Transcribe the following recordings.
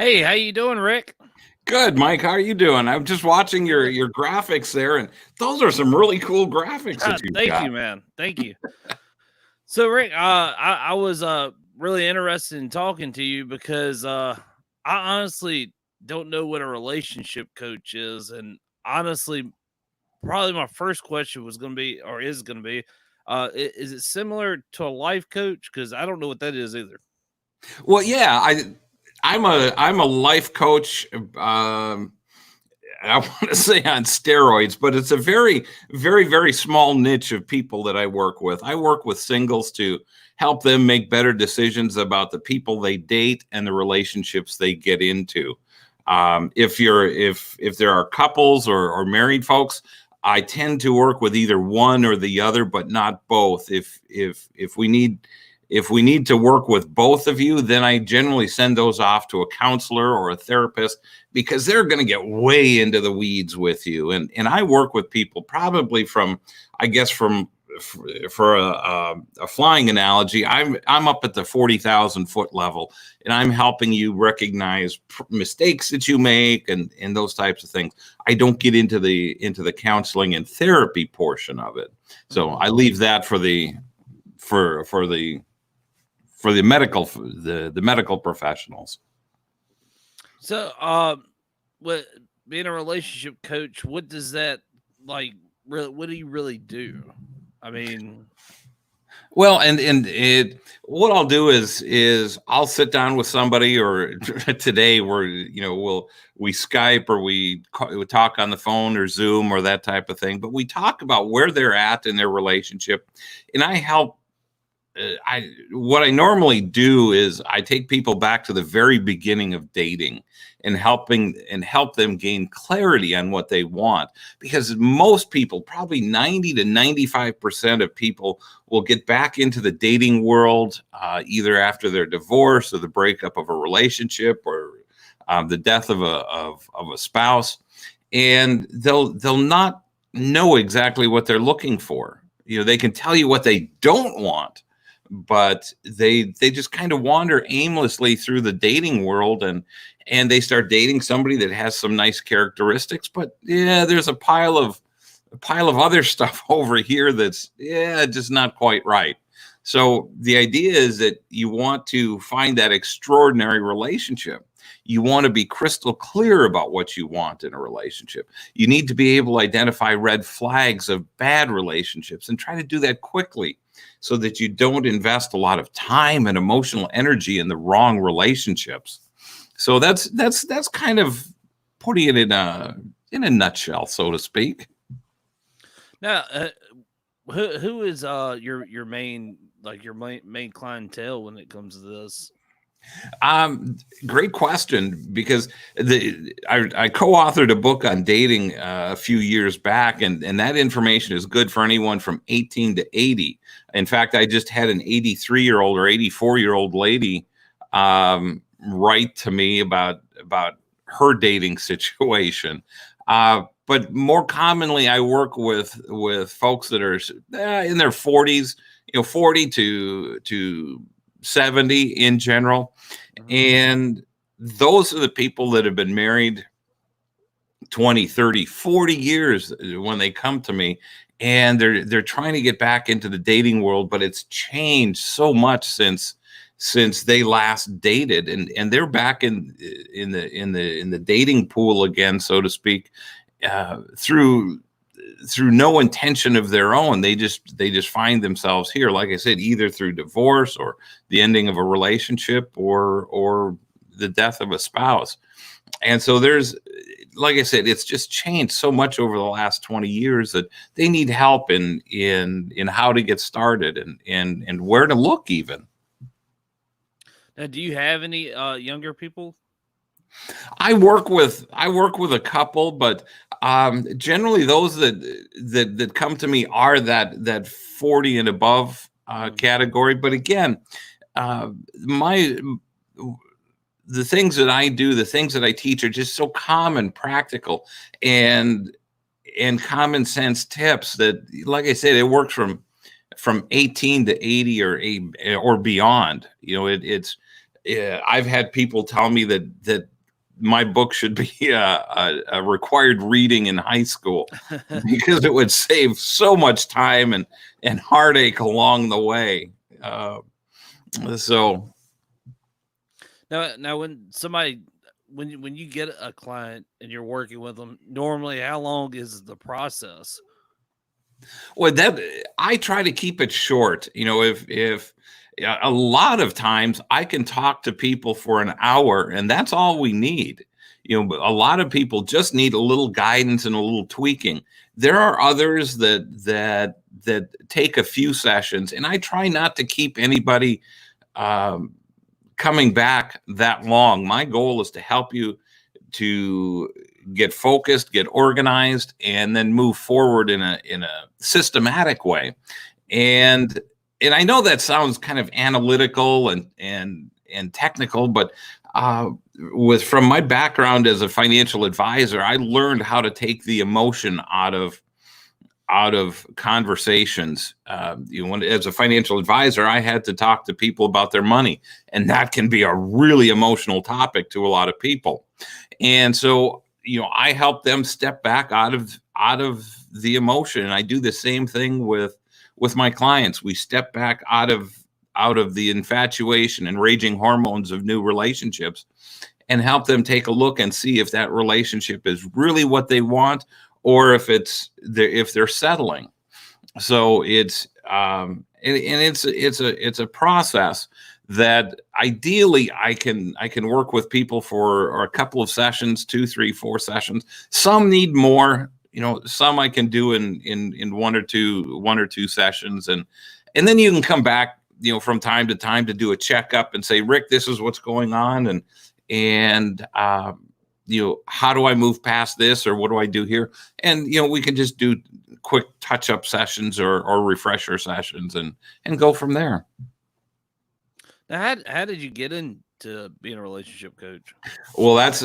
Hey, how you doing, Rick? Good, Mike. How are you doing? I'm just watching your graphics there, and those are some really cool graphics that you've Thank got. you, man. Thank you. So, Rick, I was really interested in talking to you because I honestly don't know what a relationship coach is, and honestly, probably my first question was going to be, or is going to be, is it similar to a life coach? Because I don't know what that is either. Well, yeah, I'm a life coach. I want to say on steroids, but it's a very, very, very small niche of people that I work with. I work with singles to help them make better decisions about the people they date and the relationships they get into. If there are couples or married folks, I tend to work with either one or the other, but not both. If we need to work with both of you, then I generally send those off to a counselor or a therapist because they're going to get way into the weeds with you. And I work with people probably from, I guess, for a flying analogy, I'm up at the 40,000 foot level, and I'm helping you recognize mistakes that you make and those types of things. I don't get into the counseling and therapy portion of it, so I leave that for the medical professionals. So, what being a relationship coach? What does that like? Really, what do you really do? I mean, Well, and what I'll do is I'll sit down with somebody, or today we Skype, or we talk on the phone or Zoom or that type of thing, but we talk about where they're at in their relationship, and I help. I What I normally do is I take people back to the very beginning of dating and help them gain clarity on what they want, because most people, probably 90 to 95% of people, will get back into the dating world either after their divorce or the breakup of a relationship, or the death of a spouse, and they'll not know exactly what they're looking for. They can tell you what they don't want, but they just kind of wander aimlessly through the dating world, and they start dating somebody that has some nice characteristics, but yeah, there's a pile of other stuff over here that's, yeah, just not quite right. So the idea is that you want to find that extraordinary relationship. You want to be crystal clear about what you want in a relationship. You need to be able to identify red flags of bad relationships and try to do that quickly, so that you don't invest a lot of time and emotional energy in the wrong relationships. So that's kind of putting it in a nutshell, so to speak. now, who is your main your main clientele when it comes to this? Great question, because I co-authored a book on dating a few years back, and that information is good for anyone from 18 to 80. In fact, I just had an 83-year-old or 84-year-old lady write to me about her dating situation. But more commonly, I work with folks that are in their 40s, 40 to 70 in general. Mhm. And those are the people that have been married 20, 30, 40 years when they come to me, and they're trying to get back into the dating world, but it's changed so much since they last dated, and they're back in the dating pool again, so to speak, through no intention of their own. They just find themselves here, like I said, either through divorce or the ending of a relationship, or the death of a spouse. And so there's, like I said, it's just changed so much over the last 20 years that they need help in how to get started, and where to look even. Now, do you have any younger people? I work with a couple, but generally those that come to me are that 40 and above Mm. category. But again, my the things that I do, the things that I teach, are just so common, practical, and common sense tips that, like I said, it works from 18 to 80 or beyond. It's Yeah, I've had people tell me that my book should be a required reading in high school because it would save so much time and heartache along the way. So Now, when you get a client and you're working with them, normally how long is the process? well, that I try to keep it short. If yeah, a lot of times I can talk to people for an hour, and that's all we need. But a lot of people just need a little guidance and a little tweaking. There are others that take a few sessions, and I try not to keep anybody um, coming back that long. My goal is to help you to get focused, get organized, and then move forward in a systematic way. And and I know that sounds kind of analytical and technical, but with from my background as a financial advisor, I learned how to take the emotion out of conversations. As a financial advisor, I had to talk to people about their money, and that can be a really emotional topic to a lot of people. And so, I help them step back out of the emotion, and I do the same thing with my clients. We step back out of the infatuation and raging hormones of new relationships and help them take a look and see if that relationship is really what they want or if they're settling. So it's a process that ideally I can work with people for a couple of sessions, 2, 3, 4 sessions. Some need more. Some I can do in one or two sessions, and then you can come back, from time to time to do a checkup and say, Rick, this is what's going on, and how do I move past this, or what do I do here? And we can just do quick touch-up sessions or refresher sessions and go from there. Now, how did you get into being a relationship coach? Well, that's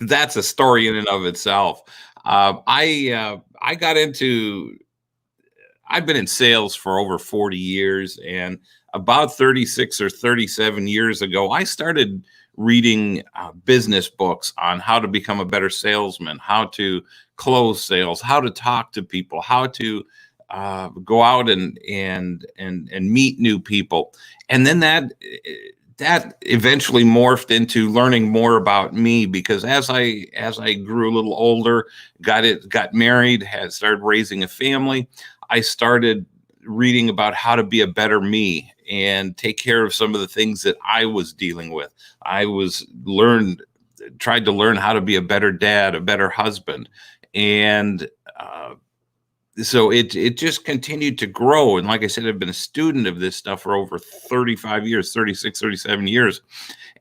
that's a story in and of itself. I got into I've been in sales for over 40 years, and about 36 or 37 years ago, I started reading business books on how to become a better salesman, how to close sales, how to talk to people, how to go out and meet new people. And then that eventually morphed into learning more about me, because as I grew a little older, got married, had started raising a family, I started reading about how to be a better me and take care of some of the things that I was dealing with. Tried to learn how to be a better dad, a better husband, and so it just continued to grow. And like I said, I've been a student of this stuff for over 35 years, 36, 37 years.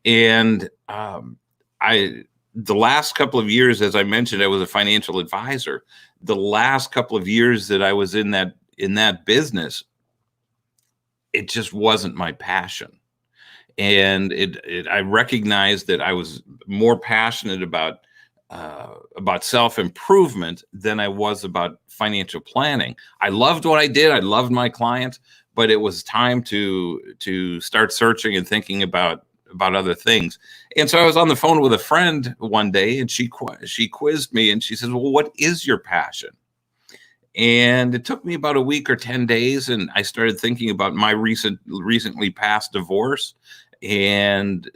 And the last couple of years, as I mentioned, I was a financial advisor. The last couple of years that I was in that business, it just wasn't my passion. And I recognized that I was more passionate about self-improvement than I was about financial planning. I loved what I did. I loved my clients, but it was time to start searching and thinking about other things. And so I was on the phone with a friend one day, and she quizzed me, and she says, well, what is your passion? And it took me about a week or 10 days, and I started thinking about my recently passed divorce, and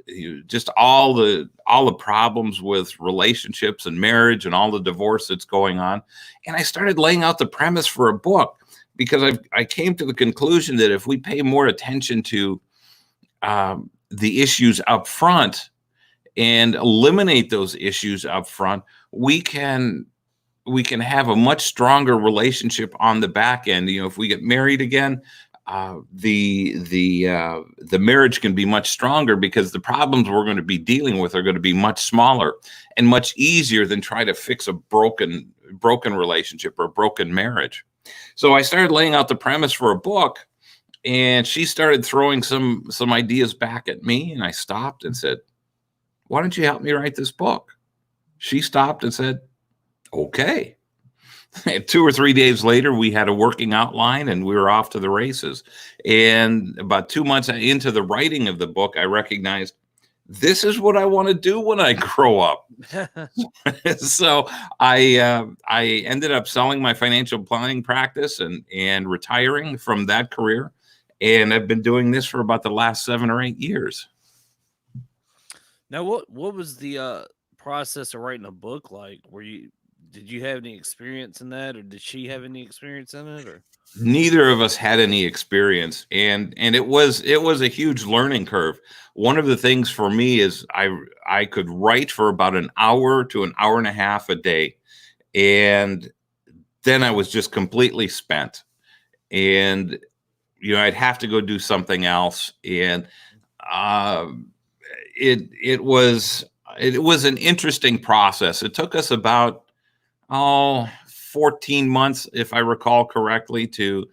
just all the problems with relationships and marriage and all the divorce that's going on. And I started laying out the premise for a book, because I came to the conclusion that if we pay more attention to the issues up front and eliminate those issues up front, we can have a much stronger relationship on the back end. If we get married again, the marriage can be much stronger, because the problems we're going to be dealing with are going to be much smaller and much easier than try to fix a broken relationship or a broken marriage. So I started laying out the premise for a book, and she started throwing some ideas back at me, and I stopped and said, why don't you help me write this book? She stopped and said, okay. 2 or 3 days later, we had a working outline and we were off to the races. And about 2 months into the writing of the book, I recognized this is what I want to do when I grow up. So I ended up selling my financial planning practice and retiring from that career. And I've been doing this for about the last 7 or 8 years. Now, what was the process of writing a book like? Did you have any experience in that, or did she have any experience in it, or? Neither of us had any experience, and it was a huge learning curve. One of the things for me is I could write for about an hour to an hour and a half a day, and then I was just completely spent. And I'd have to go do something else, and it was an interesting process. It took us about 14 months, if I recall correctly, to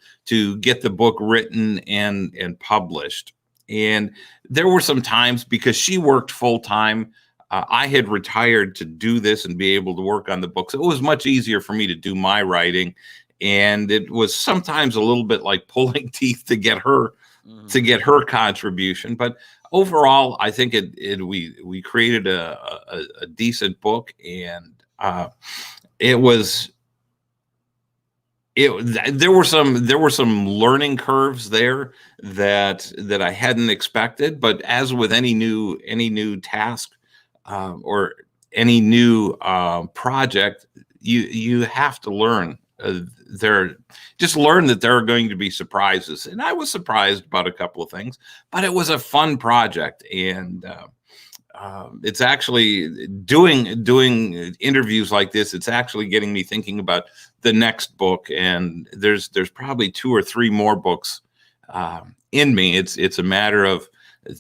get the book written and published. And there were some times, because she worked full time, I had retired to do this and be able to work on the books. It was much easier for me to do my writing, and it was sometimes a little bit like pulling teeth to get her contribution. But overall, I think we created a decent book, and there were some learning curves there that I hadn't expected. But as with any new task or any new project, you have to learn. Learn that there are going to be surprises, and I was surprised about a couple of things, but it was a fun project. And it's actually doing interviews like this. It's actually getting me thinking about the next book, and there's probably 2 or 3 more books in me. It's a matter of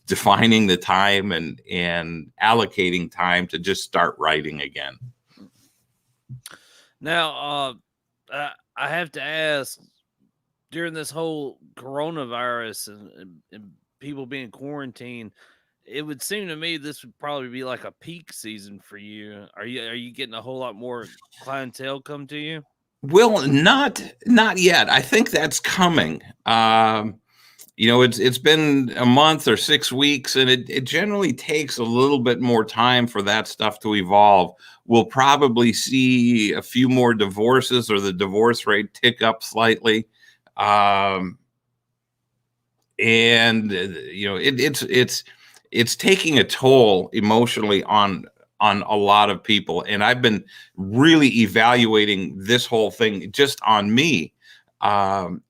defining the time and allocating time to just start writing again. Now, I have to ask, during this whole coronavirus and people being quarantined, it would seem to me this would probably be like a peak season for you. Are you getting a whole lot more clientele come to you? Well, not yet. I think that's coming. It's been a month or 6 weeks, and it generally takes a little bit more time for that stuff to evolve. We'll probably see a few more divorces, or the divorce rate tick up slightly. It's taking a toll emotionally on a lot of people. And I've been really evaluating this whole thing just on me, and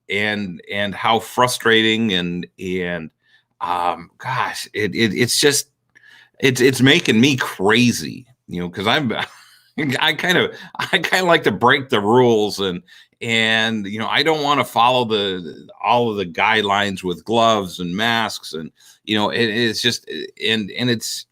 how frustrating and gosh, it's making me crazy, because I kind of like to break the rules, and I don't want to follow all of the guidelines with gloves and masks, and it's just it's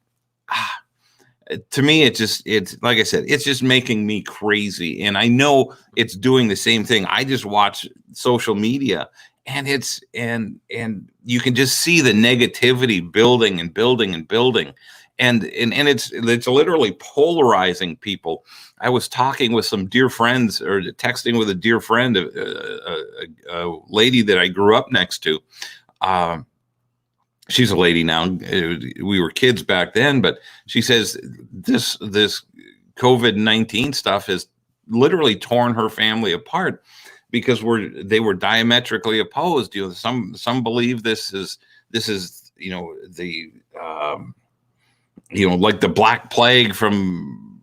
to me, it's like I said, it's just making me crazy. And I know it's doing the same thing. I just watch social media, and and you can just see the negativity building and building and building. And it's literally polarizing people. I was talking with some dear friends, or texting with a dear friend, a lady that I grew up next to. She's a lady now. We were kids back then, but she says this COVID-19 stuff has literally torn her family apart, because they were diametrically opposed. Some believe this is the like the Black Plague from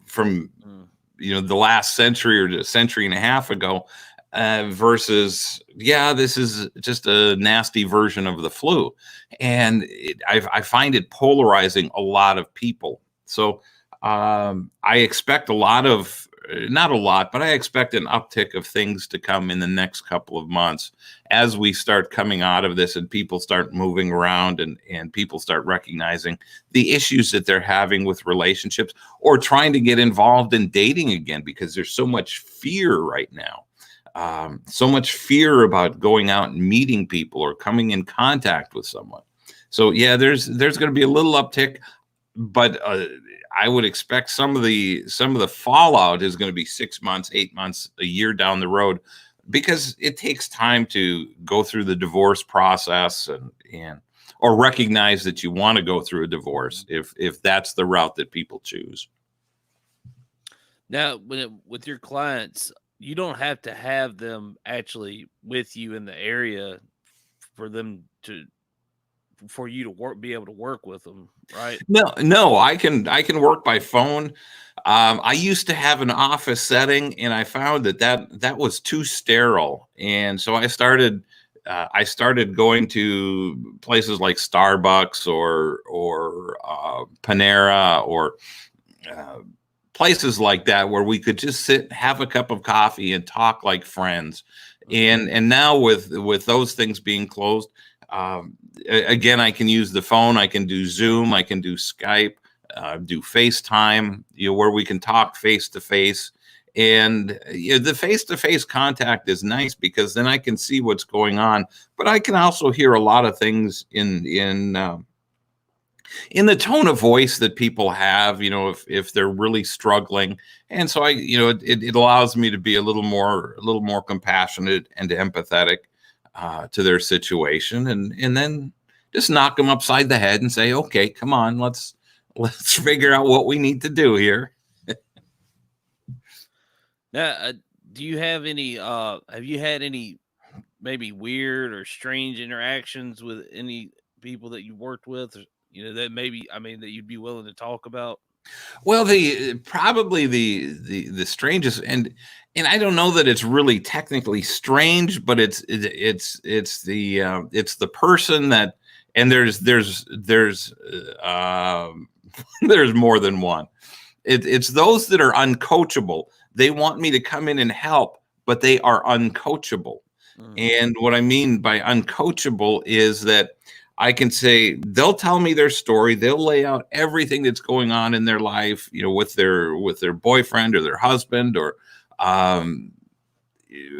the last century or a century and a half ago, versus this is just a nasty version of the flu. And I find it polarizing a lot of people. So I expect not a lot, but I expect an uptick of things to come in the next couple of months as we start coming out of this, and people start moving around, and people start recognizing the issues that they're having with relationships, or trying to get involved in dating again, because there's so much fear right now. So much fear about going out and meeting people or coming in contact with someone. So yeah, there's going to be a little uptick. but I would expect some of the fallout is going to be 6 months, 8 months, a year down the road, because it takes time to go through the divorce process and or recognize that you want to go through a divorce if that's the route that people choose. Now, with your clients, you don't have to have them actually with you in the area for them to for you to be able to work with them, right? No, I can work by phone. I used to have an office setting, and I found that was too sterile, and so I started going to places like Starbucks or Panera or uh, places like that where we could just sit, have a cup of coffee, and talk like friends. And now with those things being closed, again, I can use the phone. I can do Zoom. I can do Skype. Do FaceTime. Where we can talk face to face. And the face to face contact is nice because then I can see what's going on. But I can also hear a lot of things in the tone of voice that people have, if they're really struggling. And so it allows me to be a little more compassionate and empathetic to their situation, and then just knock them upside the head and say, okay, come on, let's figure out what we need to do here. Now, do you have any? Have you had any maybe weird or strange interactions with any people that you worked with? That maybe that you'd be willing to talk about. Well, probably the strangest, and I don't know that it's really technically strange, but it's the person that, and there's there's more than one. It's those that are uncoachable. They want me to come in and help, but they are uncoachable. And what I mean by uncoachable is that I can say, they'll tell me their story. They'll lay out everything that's going on in their life, with their boyfriend or their husband or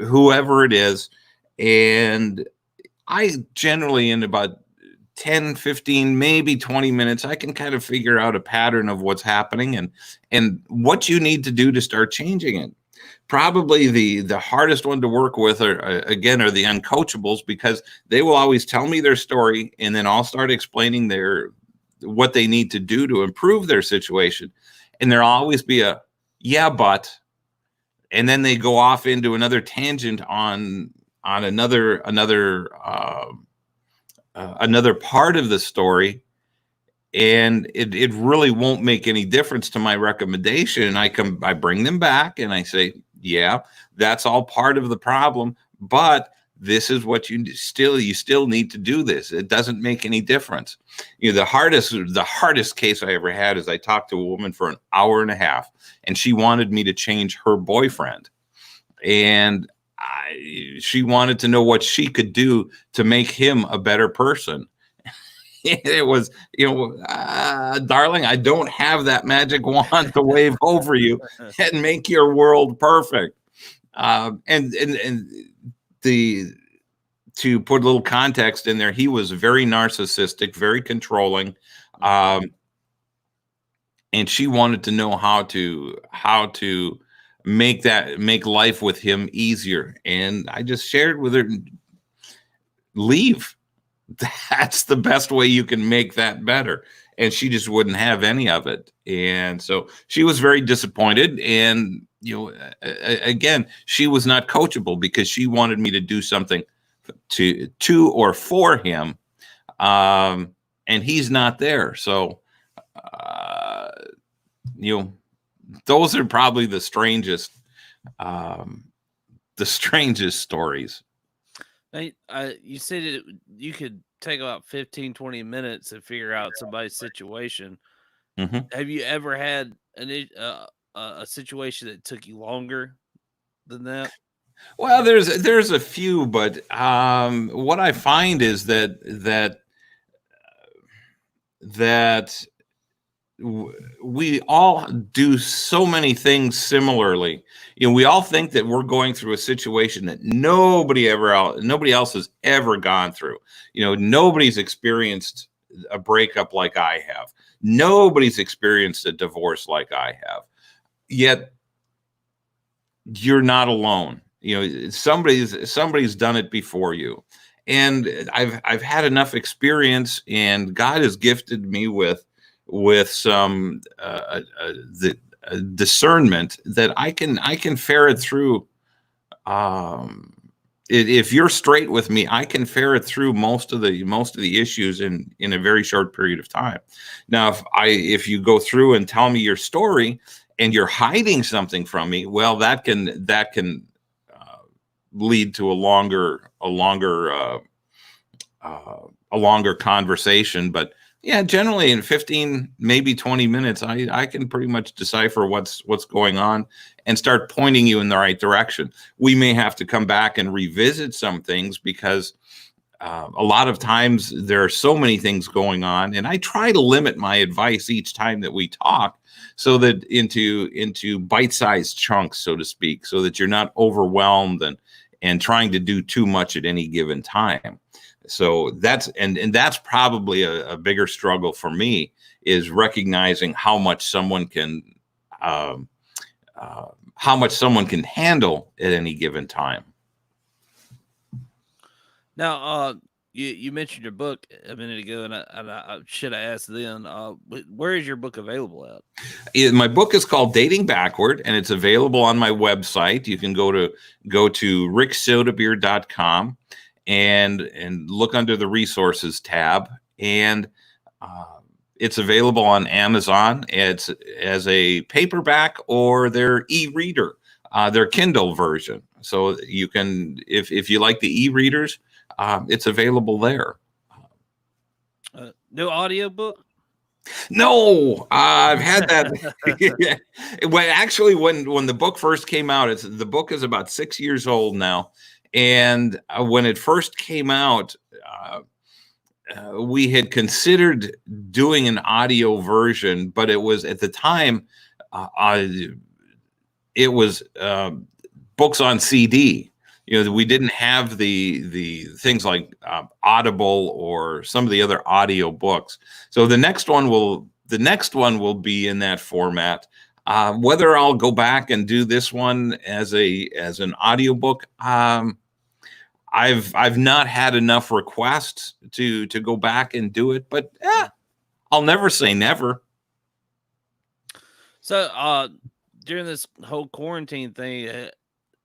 whoever it is. And I generally, in about 10, 15, maybe 20 minutes, I can kind of figure out a pattern of what's happening and what you need to do to start changing it. Probably the hardest one to work with are the uncoachables, because they will always tell me their story, and then I'll start explaining what they need to do to improve their situation. And there'll always be a, yeah, but, and then they go off into another tangent on another part of the story. And it really won't make any difference to my recommendation. I bring them back and I say, yeah, that's all part of the problem, but this is what you still need to do this. It doesn't make any difference. The hardest case I ever had is I talked to a woman for an hour and a half, and she wanted me to change her boyfriend. And she wanted to know what she could do to make him a better person. It was, darling, I don't have that magic wand to wave over you and make your world perfect. To put a little context in there, he was very narcissistic, very controlling, and she wanted to know how to make life with him easier. And I just shared with her, leave. That's the best way you can make that better. And she just wouldn't have any of it. And so she was very disappointed. And, again, she was not coachable because she wanted me to do something to or for him. And he's not there. So, those are probably the strangest stories. You said you could take about 15, 20 minutes to figure out somebody's situation. Mm-hmm. Have you ever had a situation that took you longer than that? Well, there's a few, but what I find is that we all do so many things similarly. We all think that we're going through a situation that nobody else has ever gone through. Nobody's experienced a breakup like I have. Nobody's experienced a divorce like I have. Yet you're not alone. Somebody's done it before you. And I've had enough experience, and God has gifted me with some the discernment that I can ferret through. If you're straight with me, I can ferret through most of the issues in a very short period of time. Now, if you go through and tell me your story and you're hiding something from me, well, that can lead to a longer conversation. But yeah, generally in 15, maybe 20 minutes, I can pretty much decipher what's going on and start pointing you in the right direction. We may have to come back and revisit some things because a lot of times there are so many things going on, and I try to limit my advice each time that we talk, so that into bite-sized chunks, so to speak, so that you're not overwhelmed and trying to do too much at any given time. So that's probably a bigger struggle for me, is recognizing how much someone can handle at any given time. Now, you mentioned your book a minute ago, and I should have asked then. Where is your book available at? My book is called Dating Backward, and it's available on my website. You can go to ricksoetebier.com and look under the resources tab, and it's available on Amazon. It's as a paperback or their e-reader, their Kindle version. So you can, if you like the e-readers, it's available there. No audiobook? No, I've had that. Well, actually, when the book first came out, the book is about 6 years old now. And when it first came out, we had considered doing an audio version, but it was at the time, it was books on CD. We didn't have the things like Audible or some of the other audio books. So the next one will be in that format. Whether I'll go back and do this one as an audiobook, I've not had enough requests to go back and do it, but I'll never say never. So during this whole quarantine thing,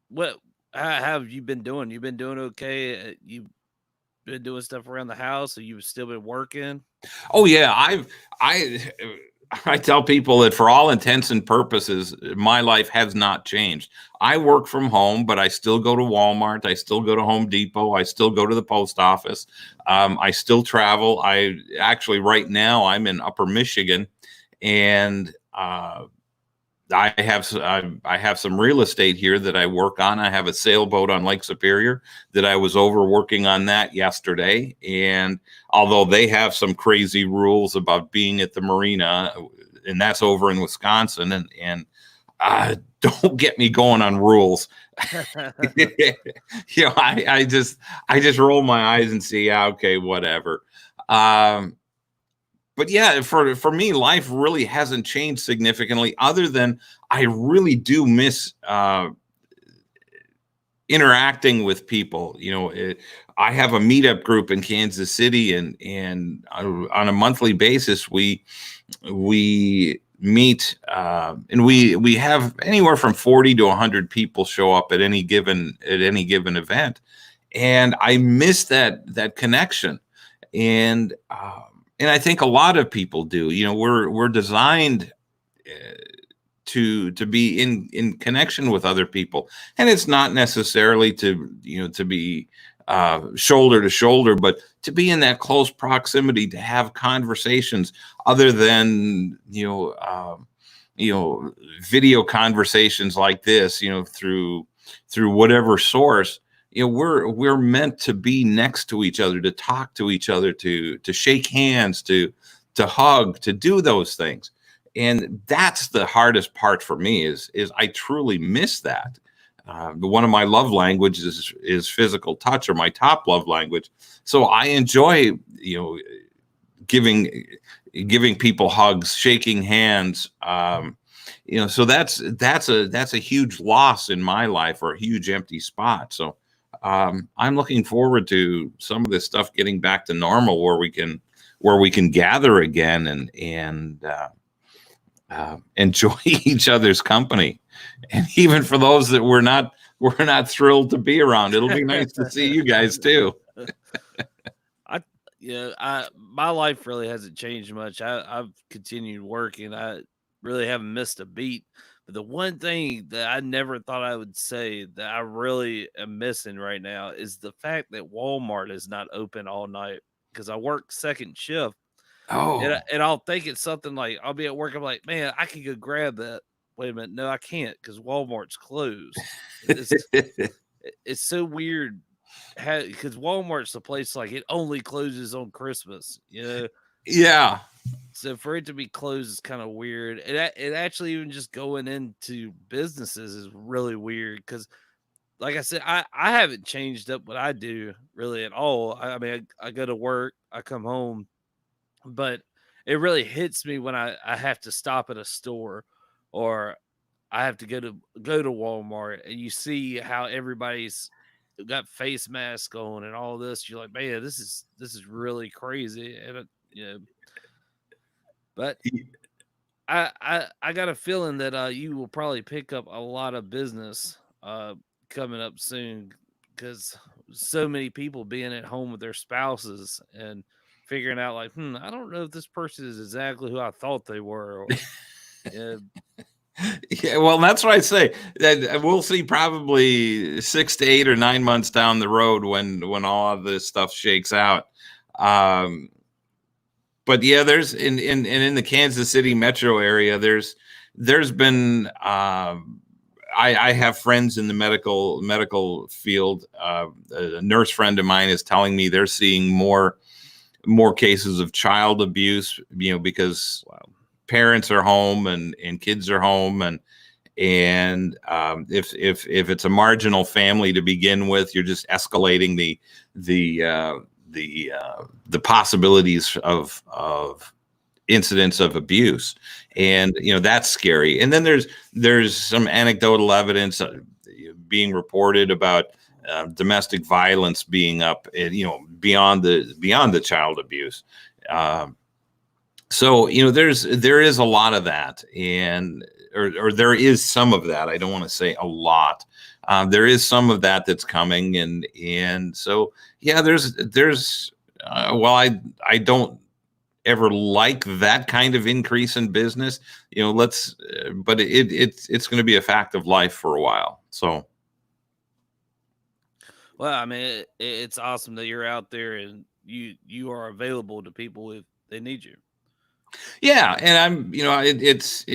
what have you been doing? You've been doing okay? You've been doing stuff around the house, or you've still been working? Oh yeah, I tell people that for all intents and purposes, my life has not changed. I work from home, but I still go to Walmart. I still go to Home Depot. I still go to the post office. I still travel. Right now I'm in Upper Michigan, and I have some real estate here that I work on. I have a sailboat on Lake Superior that I was over working on that yesterday. And although they have some crazy rules about being at the marina, and that's over in Wisconsin, and don't get me going on rules. I just roll my eyes and see, okay, whatever. But yeah, for me, life really hasn't changed significantly, other than I really do miss interacting with people. I have a meetup group in Kansas City, and on a monthly basis we meet, and we have anywhere from 40 to 100 people show up at any given event, and I miss that connection. And I think a lot of people do. We're designed to be in connection with other people, and it's not necessarily to be shoulder to shoulder, but to be in that close proximity, to have conversations other than video conversations like this. Through whatever source. We're meant to be next to each other, to talk to each other, to shake hands, to hug, to do those things. And that's the hardest part for me is I truly miss that. One of my love languages is physical touch, or my top love language. So I enjoy, giving giving people hugs, shaking hands. So that's a huge loss in my life, or a huge empty spot. So I'm looking forward to some of this stuff getting back to normal, where we can gather again and enjoy each other's company. And even for those that we're not thrilled to be around, it'll be nice to see you guys too. My life really hasn't changed much. I've continued working. I really haven't missed a beat. But the one thing that I never thought I would say that I really am missing right now is the fact that Walmart is not open all night, because I work second shift. Oh, And I'll think it's something like, I'll be at work, I'm like, man, I could go grab that. Wait a minute, no, I can't, because Walmart's closed. It's so weird, because Walmart's the place, like, it only closes on Christmas, yeah. So for it to be closed is kind of weird. It actually, even just going into businesses is really weird, because like I said, I haven't changed up what I do really at all. I mean, I go to work, I come home, but it really hits me when I have to stop at a store, or I have to go to Walmart, and you see how everybody's got face masks on and all this. You're like, man, this is really crazy. And but I got a feeling that you will probably pick up a lot of business coming up soon, because so many people being at home with their spouses and figuring out, like, I don't know if this person is exactly who I thought they were. Or, yeah, well, that's what I say. That we'll see probably 6 to 8 or 9 months down the road when all of this stuff shakes out. But yeah, there's in the Kansas City metro area, there's been I have friends in the medical field. A nurse friend of mine is telling me they're seeing more cases of child abuse, because parents are home and kids are home, and if it's a marginal family to begin with, you're just escalating the possibilities of incidents of abuse, and that's scary. And then there's some anecdotal evidence being reported about domestic violence being up, beyond the child abuse. So there is a lot of that, or there is some of that. I don't want to say a lot. There is some of that that's coming, and so yeah, there's well, I don't ever like that kind of increase in business. But it's going to be a fact of life for a while. So. Well, I mean, it's awesome that you're out there and you are available to people if they need you. Yeah, and I'm, it's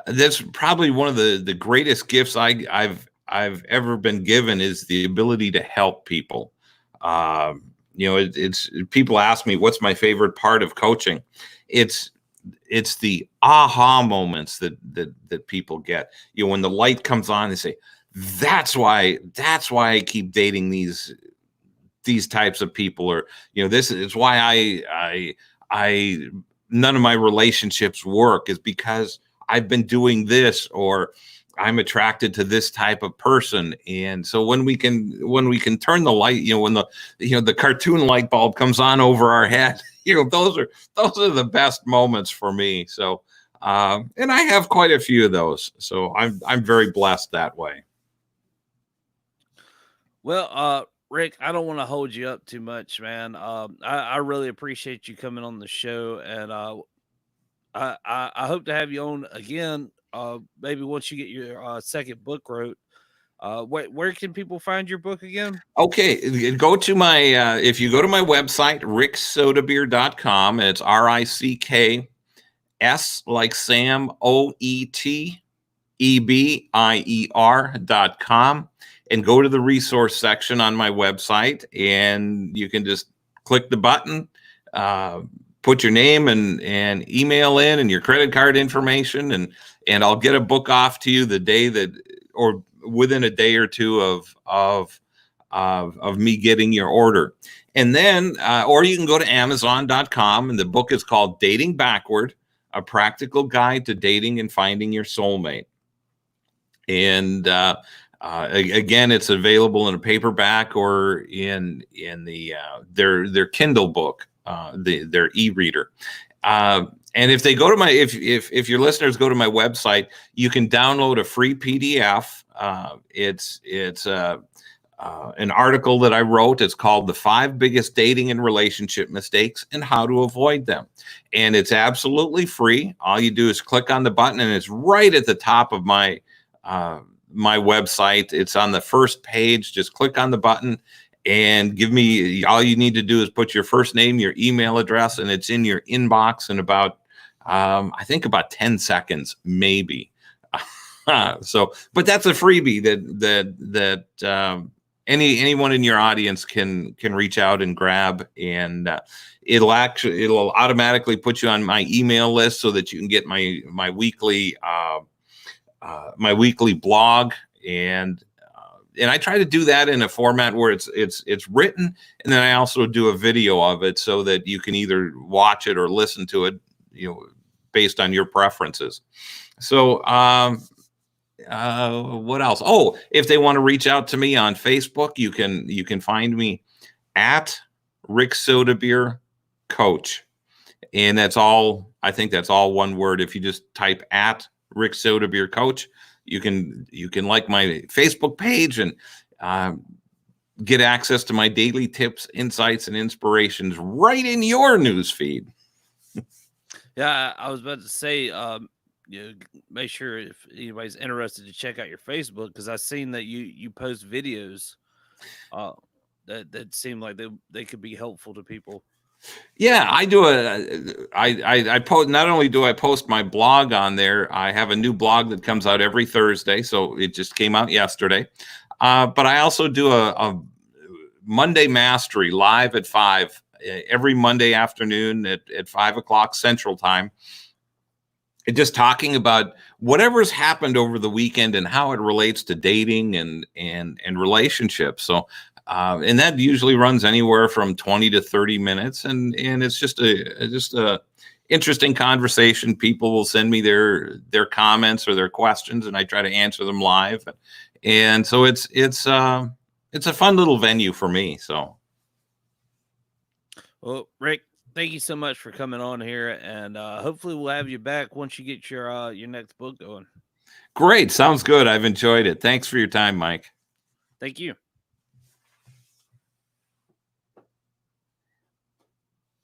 that's probably one of the greatest gifts I've ever been given, is the ability to help people. It's people ask me what's my favorite part of coaching. It's the aha moments that people get. When the light comes on, they say, that's why I keep dating these types of people, or this is why I none of my relationships work, is because I've been doing this, or I'm attracted to this type of person. And so when we can turn the light, when the cartoon light bulb comes on over our head, those are the best moments for me. So and I have quite a few of those, so I'm very blessed that way. Well, Rick, I don't want to hold you up too much, man. I really appreciate you coming on the show, and I hope to have you on again. Maybe once you get your second book wrote. Where can people find your book again? Okay, go to my if you go to my website, ricksoetebier.com, it's RICKS like Sam, OETEBIER.com, and go to the resource section on my website, and you can just click the button, put your name and email in and your credit card information, and I'll get a book off to you the day that, or within a day or two of of me getting your order. And then, or you can go to Amazon.com, and the book is called Dating Backward, A Practical Guide to Dating and Finding Your Soulmate. And again, it's available in a paperback or in the their Kindle book, their e-reader. And if they go to my, if your listeners go to my website, you can download a free PDF. It's an article that I wrote. It's called "The 5 Biggest Dating and Relationship Mistakes and How to Avoid Them," and it's absolutely free. All you do is click on the button, and it's right at the top of my my website. It's on the first page. Just click on the button and give me, all you need to do is put your first name, your email address, and it's in your inbox in about I think about 10 seconds, maybe. So, but that's a freebie that anyone in your audience can reach out and grab, and it'll automatically put you on my email list so that you can get my weekly blog, and I try to do that in a format where it's written, and then I also do a video of it so that you can either watch it or listen to it, based on your preferences. So what else? Oh, if they want to reach out to me on Facebook, you can find me at Rick Soetebier Coach, and that's all. I think that's all one word. If you just type at Rick Soetebier Coach, you can like my Facebook page and get access to my daily tips, insights, and inspirations right in your news feed. Yeah, I was about to say, make sure if anybody's interested to check out your Facebook, because I've seen that you post videos that seem like they could be helpful to people. Yeah, I do I post, not only do I post my blog on there, I have a new blog that comes out every Thursday. So it just came out yesterday. But I also do a Monday Mastery live at 5 every Monday afternoon at 5 o'clock Central Time. And just talking about whatever's happened over the weekend and how it relates to dating and relationships. So and that usually runs anywhere from 20 to 30 minutes. And it's just a interesting conversation. People will send me their comments or their questions, and I try to answer them live. And so it's a fun little venue for me. So. Well, Rick, thank you so much for coming on here, and hopefully we'll have you back once you get your next book going. Great. Sounds good. I've enjoyed it. Thanks for your time, Mike. Thank you.